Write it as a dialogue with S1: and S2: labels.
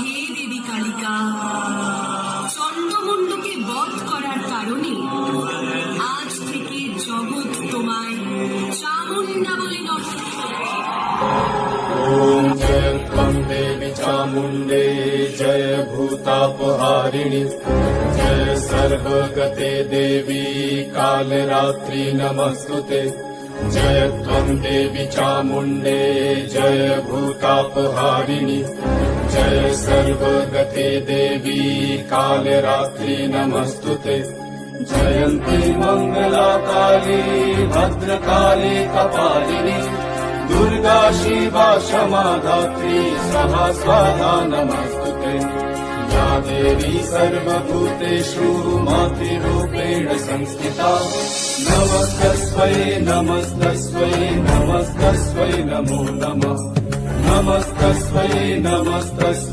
S1: হে দেবী কালিকা, চন্ডমুণ্ডকে বধ করার কারণে আজ থেকে জগৎ তোমায় চামুণ্ডা বলে নমস্কার করে।
S2: ॐ जय त्वं देवी चामुण्डे जय भूतापहारिणि जय सर्वगते देवी कालरात्रि नमस्तुते। जय त्वं देवी चामुण्डे जय भूतापहारिणि जय सर्वगते देवी कालरात्रि नमस्तुते। जयन्ती मङ्गला काली भद्रकाली कपालिनी दुर्गा शिवा क्षमा धात्री स्वाहा स्वाहा नमस्तुते। या देवी सर्वभूतेषु मातृरूपेण संस्थिता नमस्तस्मै नमस्तस्मै नमस्तस्मै नमो नमः नमस्तस्मै नमस्तस्मै।